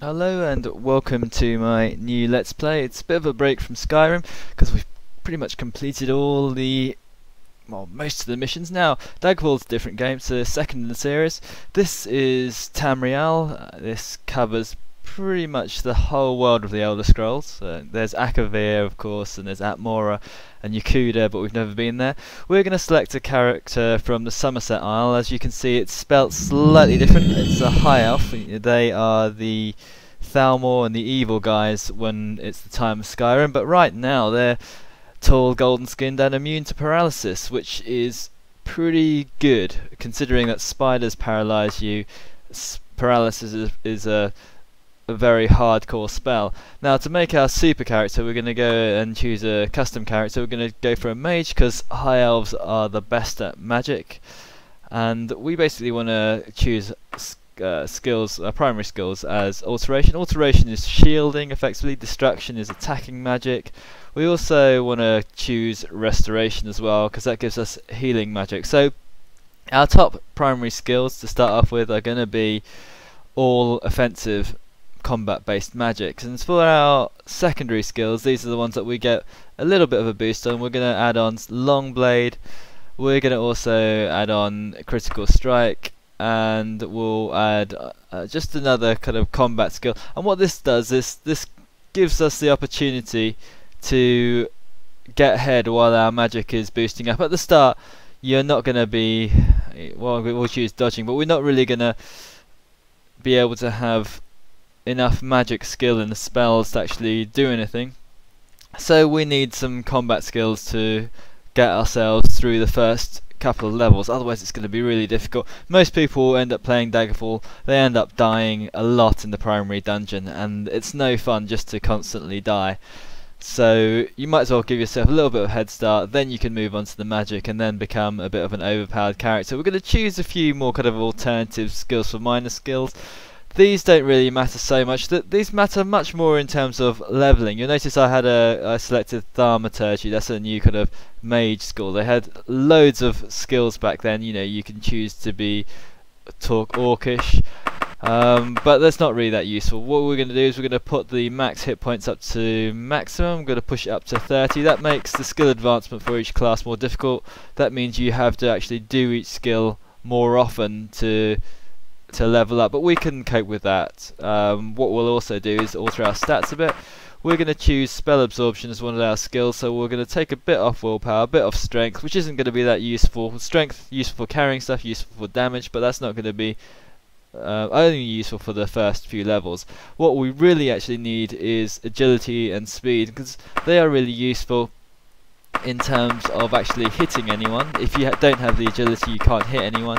Hello and welcome to my new Let's Play. It's a bit of a break from Skyrim because we've pretty much completed all the, most of the missions now. Daggerfall's a different game, it's the second in the series. This is Tamriel. This covers pretty much the whole world of the Elder Scrolls. There's Akavir, of course, and there's Atmora and Yakuda, but we've never been there. We're going to select a character from the Somerset Isle. As you can see, it's spelt slightly different. It's a high elf. They are the Thalmor and the evil guys when it's the time of Skyrim, but right now they're tall, golden skinned and immune to paralysis, which is pretty good considering that spiders paralyze you. Paralysis is a very hardcore spell. Now, to make our super character, we're going to go and choose a custom character. We're going to go for a mage because high elves are the best at magic, and we basically want to choose skills, primary skills, as alteration. Alteration is shielding, effectively. Destruction is attacking magic. We also want to choose restoration as well because that gives us healing magic. So our top primary skills to start off with are going to be all offensive combat based magic, and for our secondary skills, these are the ones that we get a little bit of a boost on. We're going to add on long blade, we're going to also add on critical strike, and we'll add just another kind of combat skill. And what this does is this gives us the opportunity to get ahead while our magic is boosting up. At the start you're not going to be, well, we'll choose dodging, but we're not really going to be able to have enough magic skill in the spells to actually do anything. So we need some combat skills to get ourselves through the first couple of levels, otherwise it's going to be really difficult. Most people end up playing Daggerfall, they end up dying a lot in the primary dungeon, and it's no fun just to constantly die. So you might as well give yourself a little bit of a head start, then you can move on to the magic and then become a bit of an overpowered character. We're going to choose a few more kind of alternative skills for minor skills. These don't really matter so much. These matter much more in terms of leveling. You'll notice I selected Thaumaturgy. That's a new kind of mage skill. They had loads of skills back then. You know, you can choose to talk orcish, but that's not really that useful. What we're going to do is we're going to put the max hit points up to maximum. I'm going to push it up to 30. That makes the skill advancement for each class more difficult. That means you have to actually do each skill more often to level up, but we can cope with that. What we'll also do is alter our stats a bit. We're going to choose spell absorption as one of our skills, so we're going to take a bit off willpower, a bit of strength, which isn't going to be that useful. Strength useful for carrying stuff, useful for damage, but that's not going to be only useful for the first few levels. What we really actually need is agility and speed, because they are really useful in terms of actually hitting anyone. If you don't have the agility, you can't hit anyone,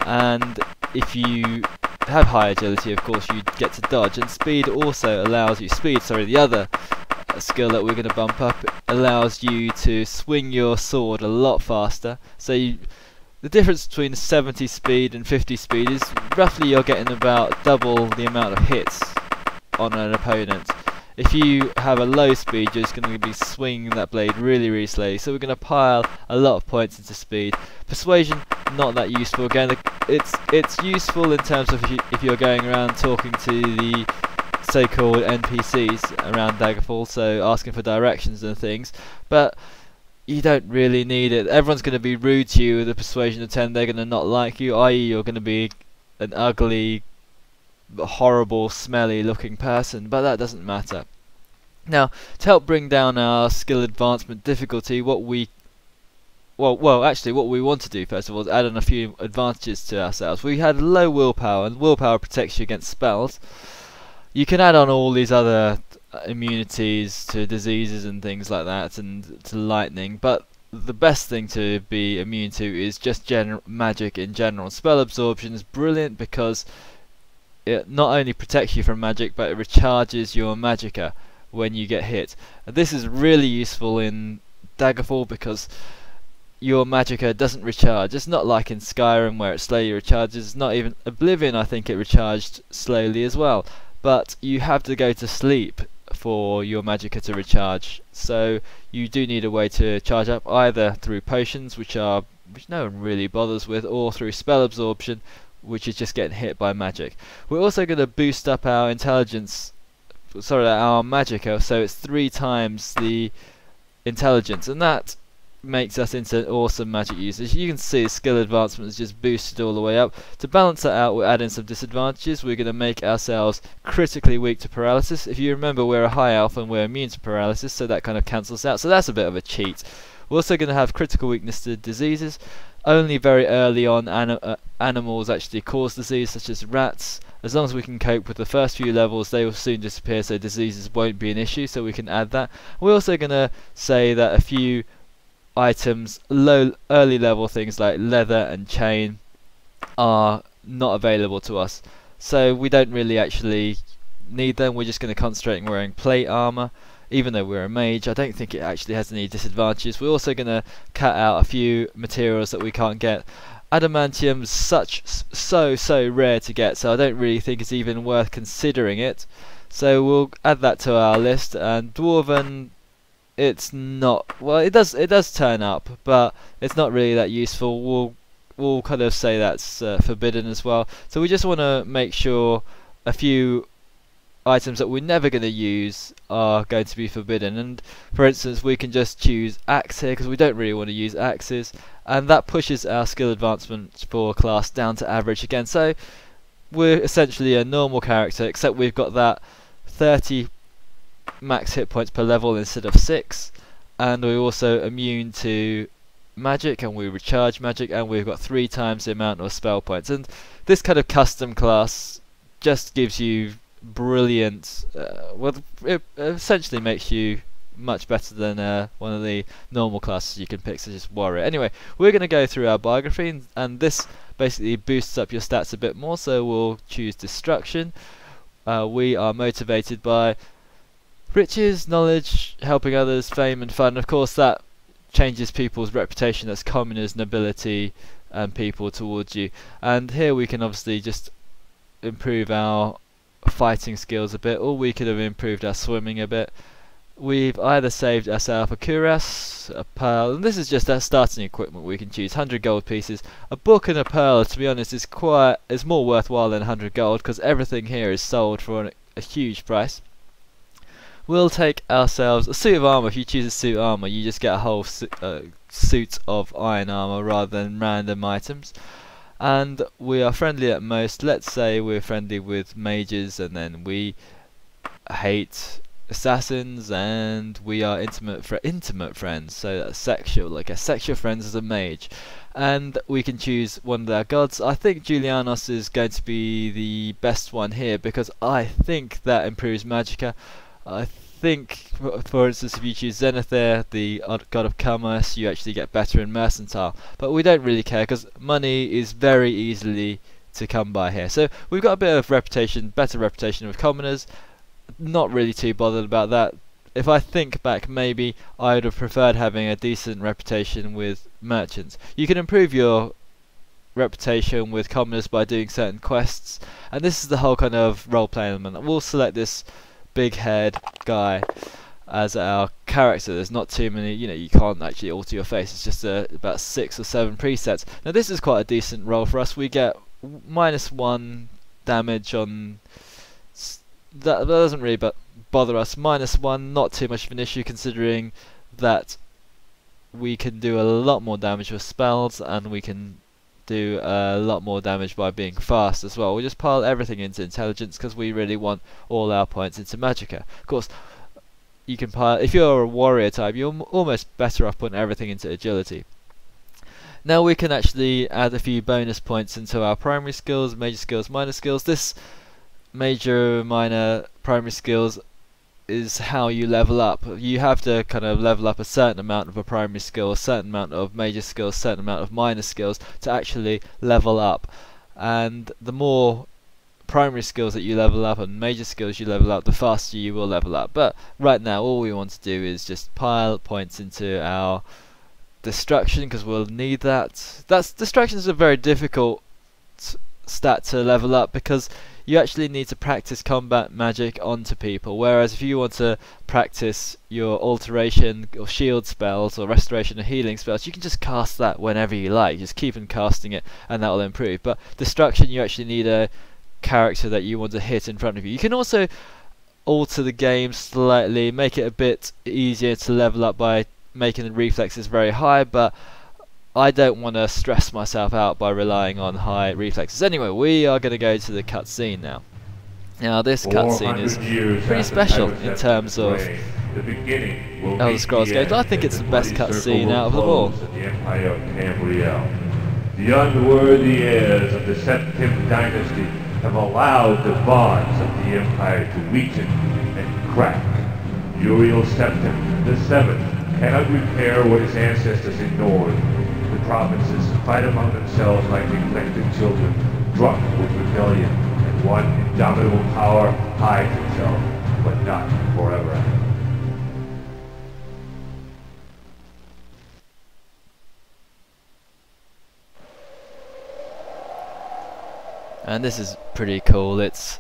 and if you have high agility, of course, you get to dodge. And speed also allows you, the other skill that we're going to bump up, allows you to swing your sword a lot faster. So the difference between 70 speed and 50 speed is roughly you're getting about double the amount of hits on an opponent. If you have a low speed, you're just going to be swinging that blade really, really slowly. So we're going to pile a lot of points into speed. Persuasion, not that useful. Again, it's useful in terms of if you're going around talking to the so-called NPCs around Daggerfall, so asking for directions and things. But you don't really need it. Everyone's going to be rude to you with a persuasion of 10. They're going to not like you, i.e. you're going to be an ugly, horrible, smelly looking person, but that doesn't matter. Now, to help bring down our skill advancement difficulty, what we want to do first of all is add on a few advantages to ourselves. We had low willpower, and willpower protects you against spells. You can add on all these other immunities to diseases and things like that, and to lightning, but the best thing to be immune to is just magic in general. Spell absorption is brilliant because it not only protects you from magic, but it recharges your magicka when you get hit. And this is really useful in Daggerfall because your magicka doesn't recharge. It's not like in Skyrim where it slowly recharges. It's not even Oblivion, I think it recharged slowly as well. But you have to go to sleep for your magicka to recharge. So you do need a way to charge up, either through potions, which no one really bothers with, or through spell absorption, which is just getting hit by magic. We're also going to boost up our intelligence, sorry, our magicka, so it's 3 times the intelligence, and that makes us into an awesome magic user. As you can see, skill advancement is just boosted all the way up. To balance that out, we're adding some disadvantages. We're going to make ourselves critically weak to paralysis. If you remember, we're a high elf and we're immune to paralysis, so that kind of cancels out, so that's a bit of a cheat. We're also going to have critical weakness to diseases. Only very early on animals actually cause disease, such as rats. As long as we can cope with the first few levels, they will soon disappear, so diseases won't be an issue, so we can add that. We're also going to say that a few items, early level things like leather and chain, are not available to us, so we don't really actually need them. We're just going to concentrate on wearing plate armor. Even though we're a mage, I don't think it actually has any disadvantages. We're also going to cut out a few materials that we can't get. Adamantium's so rare to get, so I don't really think it's even worth considering it. So we'll add that to our list. And Dwarven, it's not, well, it does turn up, but it's not really that useful. We'll kind of say that's forbidden as well. So we just want to make sure a few items that we're never going to use are going to be forbidden. And for instance, we can just choose axe here because we don't really want to use axes, and that pushes our skill advancement for class down to average again. So we're essentially a normal character, except we've got that 30 max hit points per level instead of 6, and we're also immune to magic, and we recharge magic, and we've got 3 times the amount of spell points. And this kind of custom class just gives you brilliant, well, it essentially makes you much better than one of the normal classes you can pick, such as warrior. Anyway, we're going to go through our biography, and this basically boosts up your stats a bit more, so we'll choose destruction. We are motivated by riches, knowledge, helping others, fame and fun. Of course, that changes people's reputation as commoners, nobility and people towards you. And here we can obviously just improve our fighting skills a bit, or we could have improved our swimming a bit. We've either saved ourselves a cuirass, a pearl, and this is just our starting equipment. We can choose 100 gold pieces. A book and a pearl, to be honest, is more worthwhile than 100 gold, because everything here is sold for a huge price. We'll take ourselves a suit of armor. If you choose a suit of armor, you just get a whole suit of iron armor rather than random items. And we are friendly at most. Let's say we're friendly with mages, and then we hate assassins, and we are intimate friends, so that's sexual, like a sexual friends as a mage. And we can choose one of our gods. I think Julianos is going to be the best one here, because I think that improves magicka. I think, for instance, if you choose Zenithir, the god of commerce, you actually get better in mercantile, but we don't really care because money is very easily to come by here. So we've got a bit of reputation, better reputation with commoners. Not really too bothered about that. If I think back, maybe I would have preferred having a decent reputation with merchants. You can improve your reputation with commoners by doing certain quests, and this is the whole kind of role-playing element. We'll select this big head guy as our character. There's not too many, you can't actually alter your face. It's just about 6 or 7 presets. Now this is quite a decent roll for us. We get -1 damage on that doesn't really bother us. -1, not too much of an issue, considering that we can do a lot more damage with spells, and we can do a lot more damage by being fast as well. We'll just pile everything into intelligence because we really want all our points into magicka. Of course, you can pile, if you're a warrior type, you're almost better off putting everything into agility. Now we can actually add a few bonus points into our primary skills, major skills, minor skills. This major, minor, primary skills is how you level up. You have to kind of level up a certain amount of a primary skill, a certain amount of major skills, a certain amount of minor skills to actually level up. And the more primary skills that you level up and major skills you level up, the faster you will level up. But right now all we want to do is just pile points into our destruction, because we'll need that. Destruction is a very difficult stat to level up, because you actually need to practice combat magic onto people, whereas if you want to practice your alteration or shield spells or restoration or healing spells, you can just cast that whenever you like. Just keep on casting it and that will improve. But destruction, you actually need a character that you want to hit in front of you. You can also alter the game slightly, make it a bit easier to level up by making the reflexes very high, but I don't want to stress myself out by relying on high reflexes. Anyway, we are going to go to the cutscene now. Now this cutscene is pretty special in terms of Elder Scrolls games. I think it's the best cutscene out of them all. The Empire of Tamriel. The unworthy heirs of the Septim dynasty have allowed the bonds of the Empire to weaken and crack. Uriel Septim, the Seventh, cannot repair what his ancestors ignored. The provinces fight among themselves like neglected children, drunk with rebellion, and one indomitable power hides itself, but not forever. And this is pretty cool. It's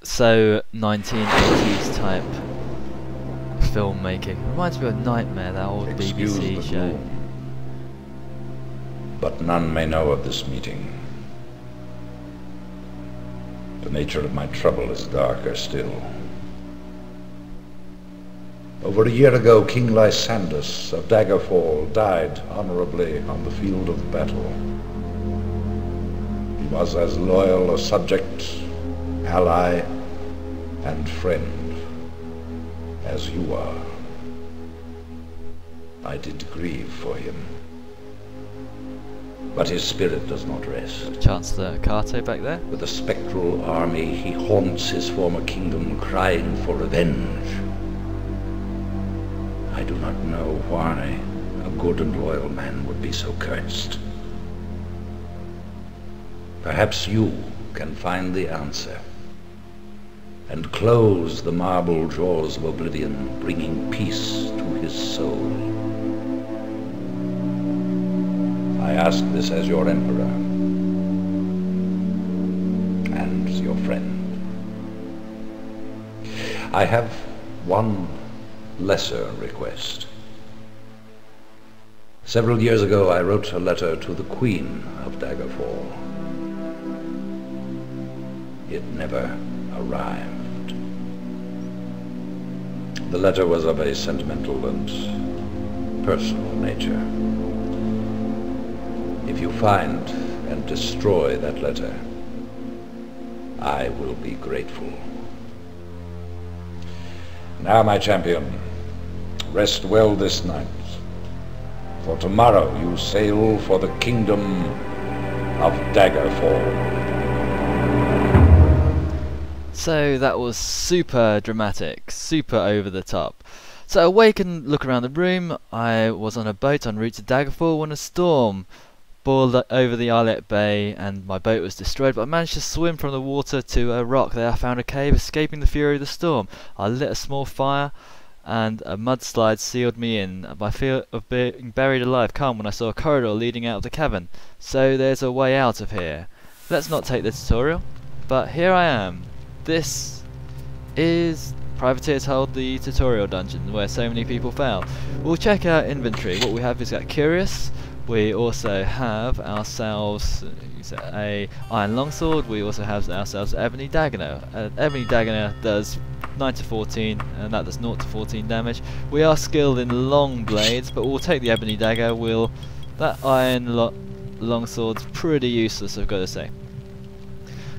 so 1980s type filmmaking. Reminds me of Nightmare, that old BBC show. But none may know of this meeting. The nature of my trouble is darker still. Over a year ago, King Lysandus of Daggerfall died honorably on the field of battle. He was as loyal a subject, ally, and friend as you are. I did grieve for him. But his spirit does not rest. Chancellor Cato back there. With a spectral army, he haunts his former kingdom, crying for revenge. I do not know why a good and loyal man would be so cursed. Perhaps you can find the answer and close the marble jaws of oblivion, bringing peace to his soul. I ask this as your emperor and your friend. I have one lesser request. Several years ago, I wrote a letter to the Queen of Daggerfall. It never arrived. The letter was of a sentimental and personal nature. If you find and destroy that letter, I will be grateful. Now, my champion, rest well this night, for tomorrow you sail for the kingdom of Daggerfall. So that was super dramatic, super over the top. So awake and look around the room. I was on a boat en route to Daggerfall when a storm boiled over the Islet Bay and my boat was destroyed, but I managed to swim from the water to a rock. There I found a cave, escaping the fury of the storm. I lit a small fire and a mudslide sealed me in. My fear of being buried alive calmed when I saw a corridor leading out of the cavern. So there's a way out of here. Let's not take the tutorial, but here I am. This is Privateers Hold, the tutorial dungeon where so many people fail. We'll check our inventory. What we have is got Curious. We also have ourselves a Iron Longsword. We also have ourselves Ebony Dagger. Ebony Dagger does 9 to 14 and that does 0 to 14 damage. We are skilled in long blades, but we'll take the Ebony Dagger. That Iron Longsword's pretty useless, I've got to say.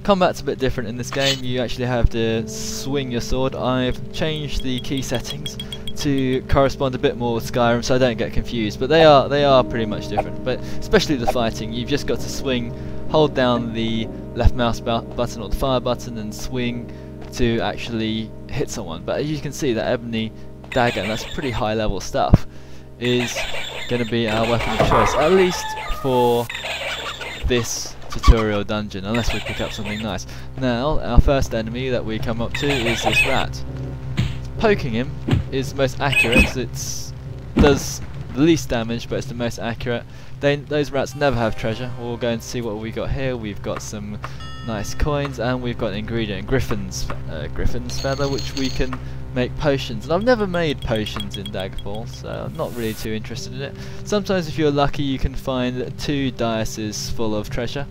Combat's a bit different in this game. You actually have to swing your sword. I've changed the key settings to correspond a bit more with Skyrim so I don't get confused, but they are pretty much different. But especially the fighting, you've just got to swing, hold down the left mouse button or the fire button and swing to actually hit someone. But as you can see, that Ebony Dagger, and that's pretty high level stuff, is going to be our weapon of choice, at least for this tutorial dungeon, unless we pick up something nice. Now, our first enemy that we come up to is this rat. Poking him is most accurate, it does the least damage, but it's the most accurate. Those rats never have treasure. We'll go and see what we got here. We've got some nice coins, and we've got an ingredient, Griffin's feather, which we can make potions. And I've never made potions in Daggerfall, so I'm not really too interested in it. Sometimes if you're lucky you can find 2 dices full of treasure.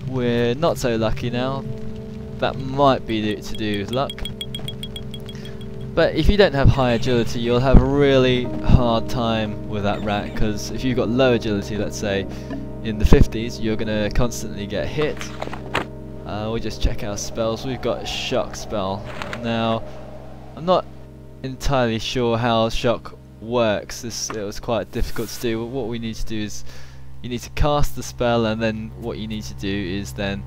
We're not so lucky now. That might be to do with luck. But if you don't have high agility, you'll have a really hard time with that rat, because if you've got low agility, let's say in the 50s, you're going to constantly get hit. We'll just check our spells. We've got a shock spell. Now, I'm not entirely sure how shock works. It was quite difficult to do. What we need to do is you need to cast the spell, and then what you need to do is then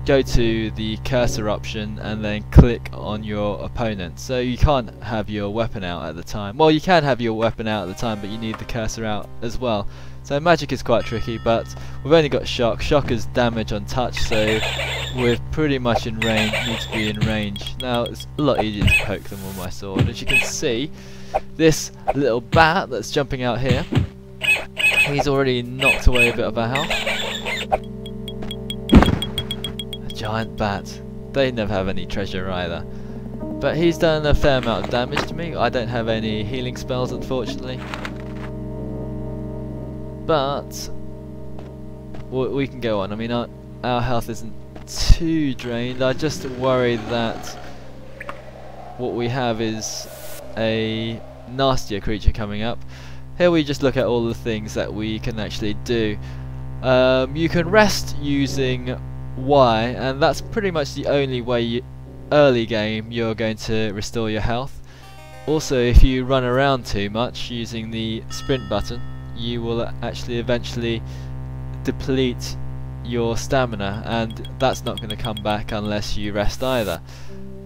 go to the cursor option and then click on your opponent. So you can't have your weapon out at the time. Well, you can have your weapon out at the time, but you need the cursor out as well. So magic is quite tricky, but we've only got shock. Shock is damage on touch, so we're pretty much in range, need to be in range. Now it's a lot easier to poke them with my sword. As you can see, this little bat that's jumping out here, he's already knocked away a bit of our health. Giant bat. They never have any treasure either. But he's done a fair amount of damage to me. I don't have any healing spells, unfortunately. But we can go on. I mean, our health isn't too drained. I just worry that what we have is a nastier creature coming up. Here we just look at all the things that we can actually do. You can rest using Y, and that's pretty much the only way early game you're going to restore your health. Also, if you run around too much using the sprint button, you will actually eventually deplete your stamina, and that's not going to come back unless you rest either.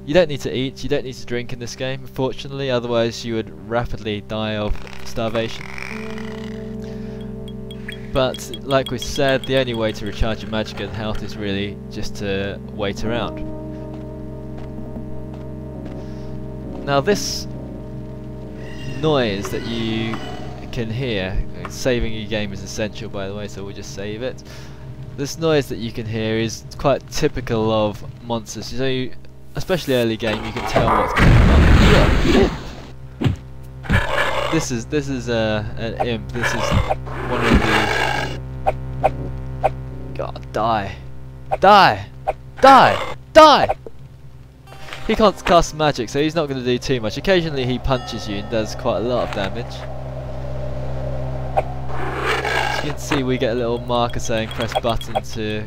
You don't need to eat, you don't need to drink in this game, unfortunately, otherwise you would rapidly die of starvation. But like we said, the only way to recharge your magic and health is really just to wait around. Now this noise that you can hear, saving your game is essential by the way, so we'll just save it. This noise that you can hear is quite typical of monsters, so especially early game you can tell what's going on. This is an imp. This is one of the... God, die! Die! Die! Die! He can't cast magic, so he's not going to do too much. Occasionally he punches you and does quite a lot of damage. As you can see, we get a little marker saying press button to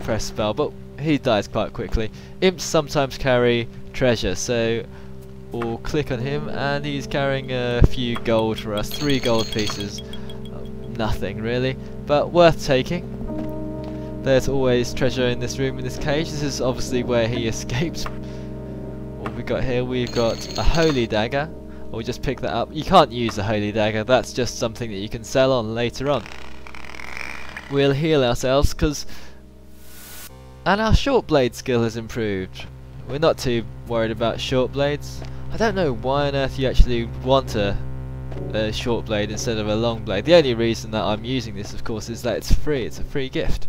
press spell, but he dies quite quickly. Imps sometimes carry treasure, so we'll click on him, and he's carrying a few gold for us, 3 gold pieces. Nothing really, but worth taking. There's always treasure in this room, in this cage. This is obviously where he escaped. What we got here, we've got a holy dagger. We'll just pick that up. You can't use a holy dagger, that's just something that you can sell on later on. We'll heal ourselves, and our short blade skill has improved. We're not too worried about short blades. I don't know why on earth you actually want a short blade instead of a long blade. The only reason that I'm using this, of course, is that it's free. It's a free gift.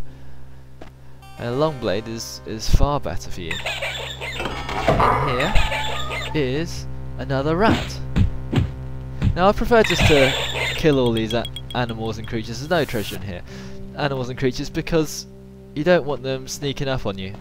And a long blade is far better for you. In here is another rat. Now I prefer just to kill all these animals and creatures. There's no treasure in here. Animals and creatures, because you don't want them sneaking up on you.